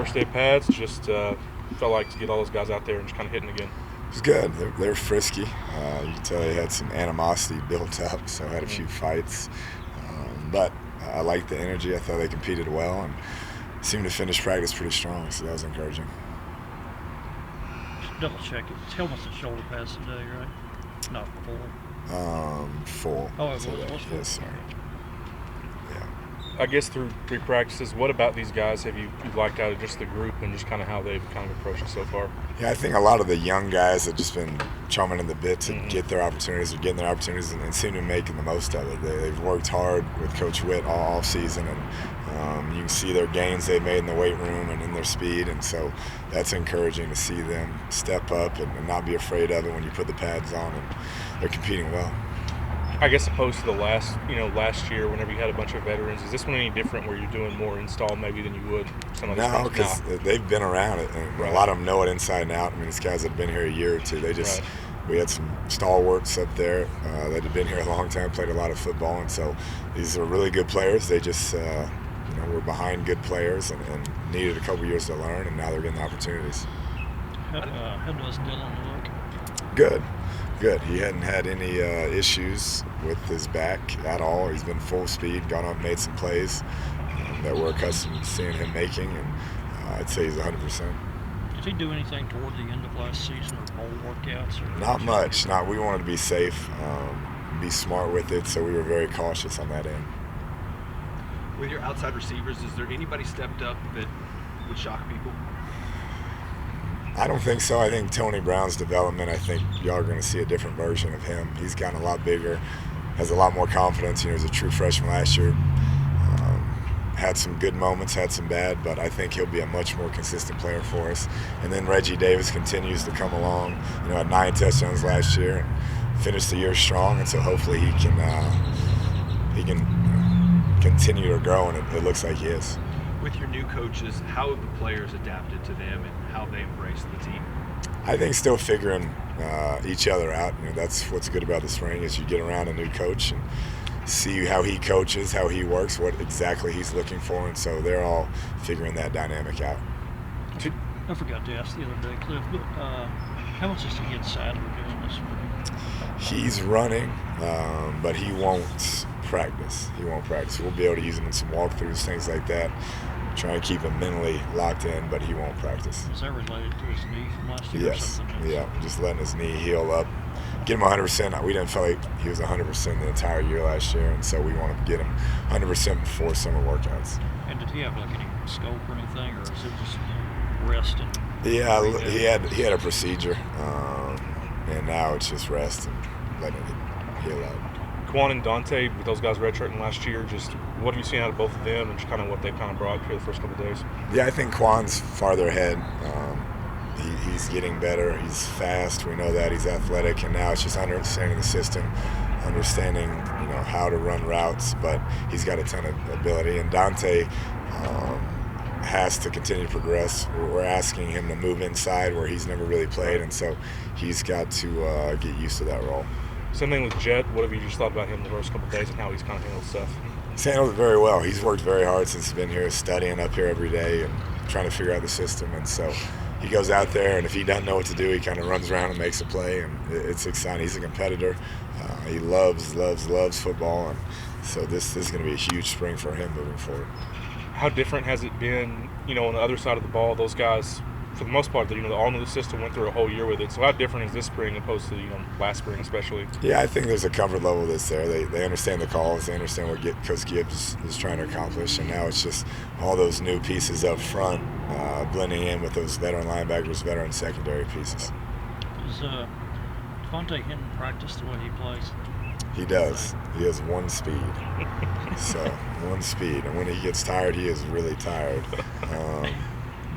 First day of pads, just felt like to get all those guys out there and just kind of hitting again. It was good. They're frisky. You can tell they had some animosity built up, so had a few fights. But I liked the energy. I thought they competed well and seemed to finish practice pretty strong, so that was encouraging. Just double check it. It's helmets and shoulder pads today, right? Not full. Full. Oh, it was today. full? Yes, sir. Yeah. I guess through 3 practices, what about these guys have you liked out of just the group and just kind of how they've kind of approached it so far? Yeah, I think a lot of the young guys have just been chomping in the bit to get their opportunities or getting their opportunities and seem to be making the most of it. They've worked hard with Coach Witt all season, and you can see their gains they've made in the weight room and in their speed, and so that's encouraging to see them step up and not be afraid of it when you put the pads on, and they're competing well. I guess opposed to the last year, whenever you had a bunch of veterans, is this one any different where you're doing more install maybe than you would some of these No, things? because they've been around it, and a lot of them know it inside and out. I mean, these guys have been here a year or two. They just we had some stalwarts up there that had been here a long time, played a lot of football, and so these are really good players. They just were behind good players and needed a couple years to learn, and now they're getting the opportunities. How does Dylan look? Good. He hadn't had any issues with his back at all. He's been full speed, gone up, made some plays that we're accustomed to seeing him making, and I'd say he's 100%. Did he do anything toward the end of last season or bowl workouts? Not much. We wanted to be safe, be smart with it, so we were very cautious on that end. With your outside receivers, is there anybody stepped up that would shock people? I don't think so. I think Tony Brown's development, I think y'all are going to see a different version of him. He's gotten a lot bigger, has a lot more confidence. He was a true freshman last year. Had some good moments, had some bad, but I think he'll be a much more consistent player for us. And then Reggie Davis continues to come along. Had 9 touchdowns last year and finished the year strong, and so hopefully he can continue to grow, and it looks like he is. With your new coaches, how have the players adapted to them and how they embrace the team? I think still figuring each other out. That's what's good about the spring is you get around a new coach and see how he coaches, how he works, what exactly he's looking for, and so they're all figuring that dynamic out. I forgot to ask the other day, Cliff, but how much is he inside of doing this spring? He's running, but he won't practice. We'll be able to use him in some walkthroughs, things like that. Try and keep him mentally locked in, but he won't practice. Is that related to his knee from last year? Yes. Or something else? Yeah, just letting his knee heal up. Get him 100%. We didn't feel like he was 100% the entire year last year, and so we want to get him 100% before summer workouts. And did he have like any scope or anything, or is it just rest and? Yeah, he had a procedure, and now it's just rest and letting it heal out. Quan and Dante, with those guys redshirting last year, just what have you seen out of both of them and just kind of what they've kind of brought for the first couple of days? Yeah, I think Quan's farther ahead. He's getting better. He's fast. We know that. He's athletic, and now it's just understanding the system, understanding how to run routes. But he's got a ton of ability. And Dante has to continue to progress. We're asking him to move inside where he's never really played, and so he's got to get used to that role. Same thing with Jet. What have you just thought about him the first couple of days and how he's kind of handled stuff? He's handled it very well. He's worked very hard since he's been here, studying up here every day and trying to figure out the system. And so he goes out there, and if he doesn't know what to do, he kind of runs around and makes a play, and it's exciting. He's a competitor. He loves football, and so this is going to be a huge spring for him moving forward. How different has it been, on the other side of the ball? Those guys, for the most part, they all knew the system, went through a whole year with it. So how different is this spring opposed to last spring especially? Yeah, I think there's a comfort level that's there. They understand the calls. They understand what Coach Gibbs is trying to accomplish. And now it's just all those new pieces up front blending in with those veteran linebackers, veteran secondary pieces. Does Devontae Hinton practice the way he plays? He does. He has one speed. One speed. And when he gets tired, he is really tired.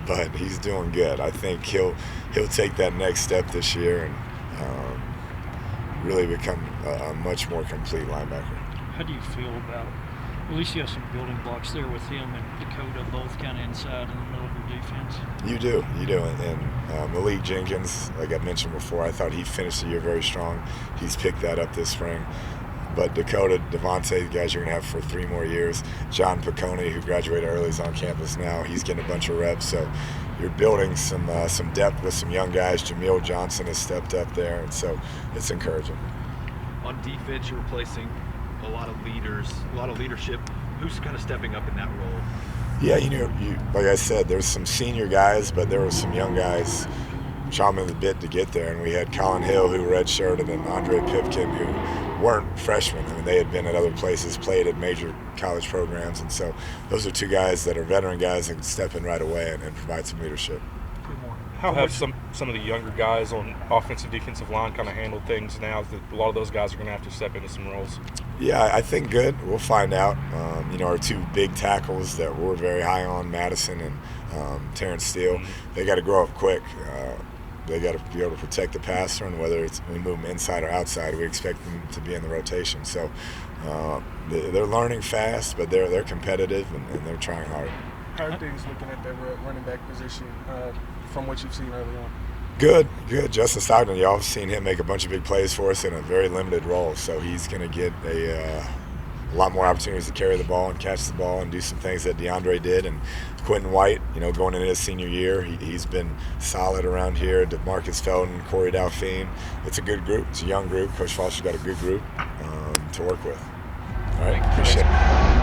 But he's doing good. I think he'll take that next step this year and really become a much more complete linebacker. How do you feel about, at least you have some building blocks there with him and Dakota both kind of inside in the middle of your defense? You do. And Malik Jenkins, like I mentioned before, I thought he finished the year very strong. He's picked that up this spring. But Dakota, Devontae, the guys you're going to have for 3 more years. John Piccone, who graduated early, is on campus now. He's getting a bunch of reps. So you're building some depth with some young guys. Jameel Johnson has stepped up there, and so it's encouraging. On defense, you're replacing a lot of leaders, a lot of leadership. Who's kind of stepping up in that role? Yeah, like I said, there's some senior guys, but there were some young guys chomping the bit to get there. And we had Colin Hill, who redshirted, and Andre Pipkin, who weren't freshmen. I mean, they had been at other places, played at major college programs. And so those are 2 guys that are veteran guys that can step in right away and provide some leadership. How have some of the younger guys on offensive, defensive line kind of handled things now that a lot of those guys are going to have to step into some roles? Yeah, I think good. We'll find out. Our 2 big tackles that we're very high on, Madison and Terrence Steele, they got to grow up quick. They got to be able to protect the passer, and whether it's we move them inside or outside, we expect them to be in the rotation. So they're learning fast, but they're competitive and they're trying hard. How are things looking at that running back position from what you've seen early on? Good. Justin Stockton, y'all have seen him make a bunch of big plays for us in a very limited role, so he's going to get a lot more opportunities to carry the ball and catch the ball and do some things that DeAndre did. And Quentin White, going into his senior year, he's been solid around here. DeMarcus Felton, Corey Dalphine. It's a good group. It's a young group. Coach Foster's got a good group to work with. All right, appreciate it.